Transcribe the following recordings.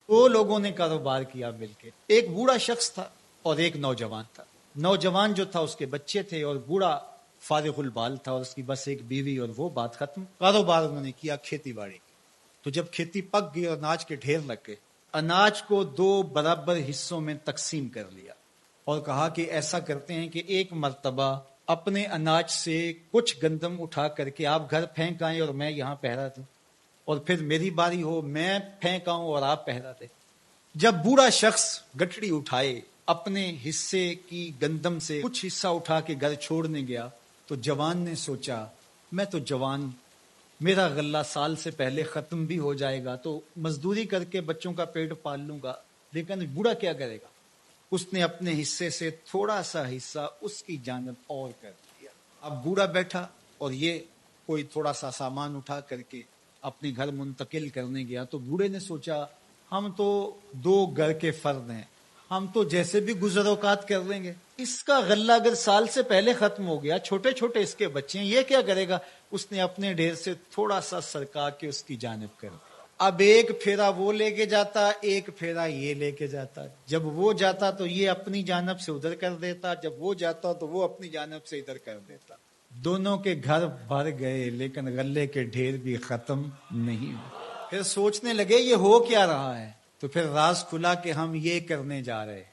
दो लोगों ने कारोबार किया मिलके। एक बूढ़ा शख्स था और एक नौजवान था। नौजवान जो था उसके बच्चे थे और बूढ़ा फारिगुल बाल था और उसकी बस एक बीवी और वो बात खत्म। कारोबार उन्होंने किया खेती बाड़ी। तो जब खेती पक गई और अनाज के ढेर लग गए, अनाज को दो बराबर हिस्सों में तकसीम कर लिया और कहा कि ऐसा करते हैं कि एक मर्तबा अपने अनाज से कुछ गंदम उठा करके आप घर फेंक आए और मैं यहाँ पहरा दूं, और फिर मेरी बारी हो मैं फेंक आऊं और आप पहरा दे। जब बूढ़ा शख्स गठड़ी उठाए अपने हिस्से की गंदम से कुछ हिस्सा उठा के घर छोड़ने गया, तो जवान ने सोचा मैं तो जवान, मेरा गल्ला साल से पहले खत्म भी हो जाएगा तो मजदूरी करके बच्चों का पेट पाल लूंगा, लेकिन बूढ़ा क्या करेगा। उसने अपने हिस्से से थोड़ा सा हिस्सा उसकी जानब और कर दिया। अब बूढ़ा बैठा और ये कोई थोड़ा सा सामान उठा करके अपने घर मुंतकिल करने गया, तो बूढ़े ने सोचा हम तो दो घर के फर्द हैं, हम तो जैसे भी गुजर औकात कर लेंगे। इसका गल्ला अगर साल से पहले खत्म हो गया, छोटे छोटे इसके बच्चे हैं, ये क्या करेगा। उसने अपने ढेर से थोड़ा सा सरका के उसकी जानिब कर दिया। अब एक फेरा वो लेके जाता, एक फेरा ये लेके जाता। जब वो जाता तो ये अपनी जानब से उधर कर देता, जब वो जाता तो वो अपनी जानब से इधर कर देता। दोनों के घर भर गए लेकिन गल्ले के ढेर भी खत्म नहीं हुए। फिर सोचने लगे ये हो क्या रहा है। तो फिर राज खुला कि हम ये करने जा रहे हैं।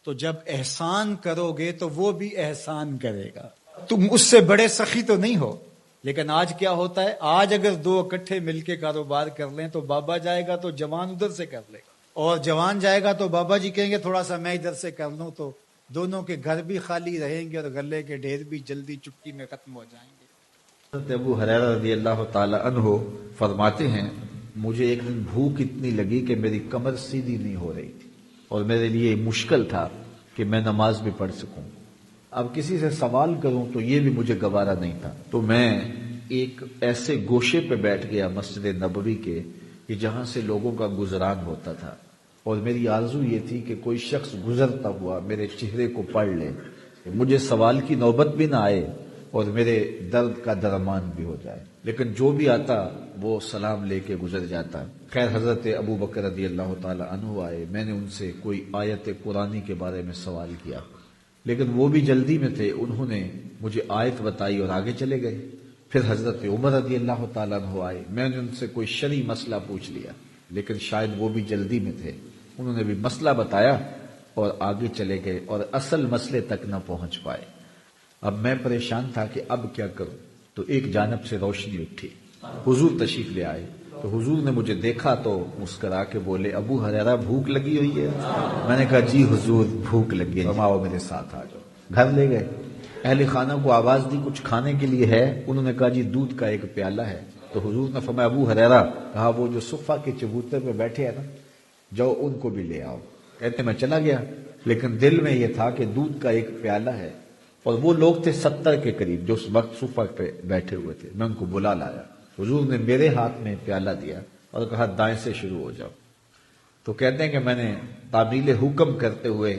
तो जब एहसान करोगे तो वो भी एहसान करेगा, तुम उससे बड़े सखी तो नहीं हो। लेकिन आज क्या होता है, आज अगर दो इकट्ठे मिलके कारोबार कर लें तो बाबा जाएगा तो जवान उधर से कर लेगा, और जवान जाएगा तो बाबा जी कहेंगे थोड़ा सा मैं इधर से कर लूं, तो दोनों के घर भी खाली रहेंगे और गले के ढेर भी जल्दी चुटकी में खत्म हो जाएंगे। हज़रत अबू हुरैरा रज़ियल्लाहु ताला अन्हु फरमाते हैं, मुझे एक दिन भूख इतनी लगी कि मेरी कमर सीधी नहीं हो रही थी और मेरे लिए मुश्किल था कि मैं नमाज भी पढ़ सकूं। अब किसी से सवाल करूं तो ये भी मुझे गवारा नहीं था। तो मैं एक ऐसे गोशे पे बैठ गया मस्जिद नबवी के कि जहां से लोगों का गुजरान होता था, और मेरी आरजू ये थी कि कोई शख्स गुजरता हुआ मेरे चेहरे को पढ़ ले, मुझे सवाल की नौबत भी ना आए और मेरे दर्द का दरमान भी हो जाए। लेकिन जो भी आता वो सलाम लेके गुजर जाता। खैर हजरत अबू बकर रज़ियल्लाहु ताला अन्हु आए, मैंने उनसे कोई आयत कुरानी के बारे में सवाल किया, लेकिन वो भी जल्दी में थे, उन्होंने मुझे आयत बताई और आगे चले गए। फिर हजरत उमर रज़ियल्लाहु ताला अन्हु आए, मैंने उनसे कोई शरई मसला पूछ लिया, लेकिन शायद वो भी जल्दी में थे, उन्होंने भी मसला बताया और आगे चले गए और असल मसले तक न पहुंच पाए। अब मैं परेशान था कि अब क्या करूं। तो एक जानब से रोशनी उठी, हुजूर तशरीफ ले आए। तो हुजूर ने मुझे देखा तो मुस्करा के बोले, अबू हुरैरा भूख लगी हुई है। मैंने कहा जी हुजूर भूख लगी है, आओ मेरे साथ आ जाओ। घर ले गए, अहले खाना को आवाज दी कुछ खाने के लिए है। उन्होंने कहा जी दूध का एक प्याला है। तो हुजूर ने फरमाया अबू हुरैरा, कहा वो जो सुफा के चबूतरे पे बैठे हैं ना, जाओ उनको भी ले आओ। कहते मैं चला गया, लेकिन दिल में यह था कि दूध का एक प्याला है, और वो लोग थे 70 के करीब जो उस वक्त सुफा पे बैठे हुए थे। मैं उनको बुला लाया, हुजूर ने मेरे हाथ में प्याला दिया और कहा दाएं से शुरू हो जाओ। तो कहते हैं कि मैंने तामील हुक्म करते हुए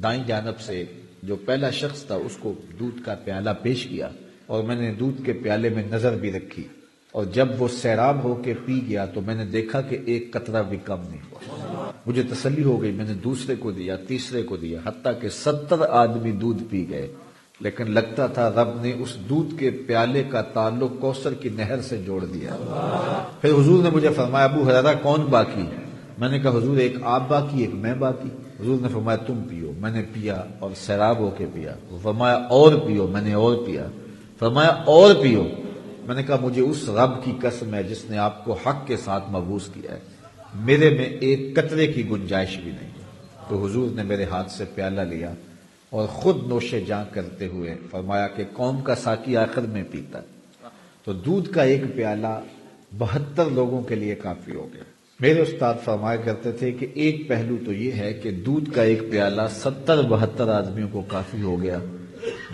दाईं जानब से जो पहला शख्स था उसको दूध का प्याला पेश किया, और मैंने दूध के प्याले में नजर भी रखी, और जब वो सैराब होके पी गया तो मैंने देखा कि एक कतरा भी कम नहीं हुआ। मुझे तसल्ली हो गई, मैंने दूसरे को दिया, तीसरे को दिया, हत्ता कि 70 आदमी दूध पी गए। लेकिन लगता था रब ने उस दूध के प्याले का ताल्लुक कौसर की नहर से जोड़ दिया। फिर हुजूर ने मुझे फरमाया अबू हुरैरा कौन बाकी। मैंने कहा हुजूर एक आप बाकी एक मैं बाकी। हुजूर ने फरमाया तुम पियो। मैंने पिया और सैराब होके पिया। फरमाया और पियो, मैंने और पिया। फरमाया और पियो। मैंने कहा मुझे उस रब की कसम है जिसने आपको हक के साथ मबूस किया है, मेरे में एक कतरे की गुंजाइश भी नहीं। तो हुजूर ने मेरे हाथ से प्याला लिया और खुद नोशे जां करते हुए फरमाया कि कौम का साकी आखिर में पीता। तो दूध का एक प्याला 72 लोगों के लिए काफी हो गया। मेरे उस्ताद फरमाया करते थे कि एक पहलू तो ये है कि दूध का एक प्याला 70-72 आदमियों को काफी हो गया।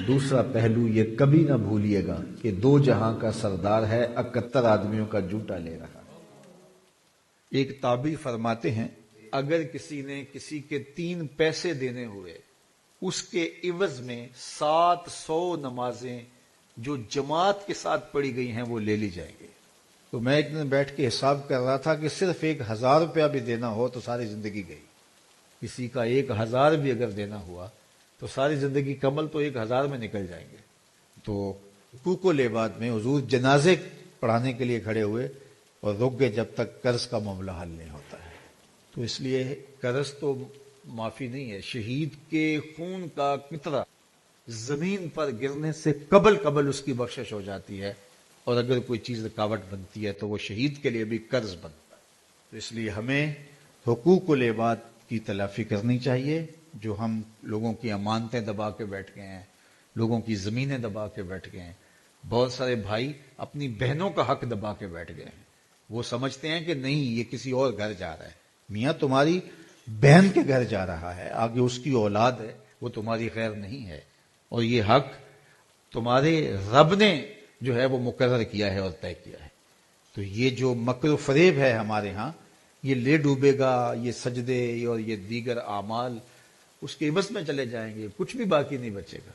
दूसरा पहलू ये कभी ना भूलिएगा कि दो जहां का सरदार है, 71 आदमियों का जूटा ले रहा है। एक ताबी फरमाते हैं अगर किसी ने किसी के 3 पैसे देने हुए, उसके इवज में 700 नमाजें जो जमात के साथ पढ़ी गई हैं वो ले ली जाएंगी। تو میں ایک دن بیٹھ کے حساب کر رہا تھا کہ صرف 1000 روپیہ بھی دینا ہو تو ساری زندگی گئی. کسی کا 1000 بھی اگر دینا ہوا تو ساری زندگی کمل تو 1000 میں نکل جائیں گے. تو حقوق العباد میں حضور جنازے پڑھانے کے لیے کھڑے ہوئے اور رک گئے جب تک قرض کا معاملہ حل نہیں ہوتا ہے. تو اس لیے قرض تو معافی نہیں ہے. شہید کے خون کا قطرہ زمین پر گرنے سے قبل اس کی بخشش ہو جاتی ہے، اور اگر کوئی چیز رکاوٹ بنتی ہے تو وہ شہید کے لیے بھی قرض بنتا ہے. تو اس لیے ہمیں حقوق العباد کی تلافی کرنی چاہیے. جو ہم لوگوں کی امانتیں دبا کے بیٹھ گئے ہیں، لوگوں کی زمینیں دبا کے بیٹھ گئے ہیں. بہت سارے بھائی اپنی بہنوں کا حق دبا کے بیٹھ گئے ہیں. وہ سمجھتے ہیں کہ نہیں، یہ کسی اور گھر جا رہا ہے. میاں تمہاری بہن کے گھر جا رہا ہے، آگے اس کی اولاد ہے، وہ تمہاری خیر نہیں ہے. اور یہ حق تمہارے رب نے جو ہے وہ مقرر کیا ہے اور طے کیا ہے. تو یہ جو مکر و فریب ہے ہمارے ہاں، یہ لے ڈوبے گا. یہ سجدے اور یہ دیگر اعمال اس کے عوض میں چلے جائیں گے، کچھ بھی باقی نہیں بچے گا.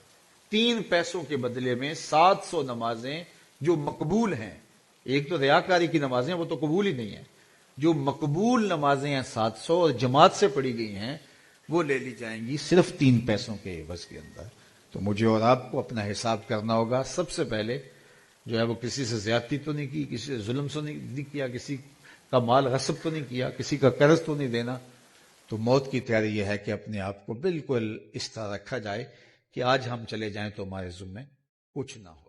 3 پیسوں کے بدلے میں 700 نمازیں جو مقبول ہیں. ایک تو ریاکاری کی نمازیں، وہ تو قبول ہی نہیں ہیں. جو مقبول نمازیں ہیں 700 اور جماعت سے پڑھی گئی ہیں، وہ لے لی جائیں گی صرف 3 پیسوں کے عوض کے اندر. تو مجھے اور آپ کو اپنا حساب کرنا ہوگا. سب سے پہلے جو ہے وہ کسی سے زیادتی تو نہیں کی، کسی سے ظلم تو نہیں کیا، کسی کا مال غصب تو نہیں کیا، کسی کا قرض تو نہیں دینا. تو موت کی تیاری یہ ہے کہ اپنے آپ کو بالکل اس طرح رکھا جائے کہ آج ہم چلے جائیں تو ہمارے ذمہ کچھ نہ ہو.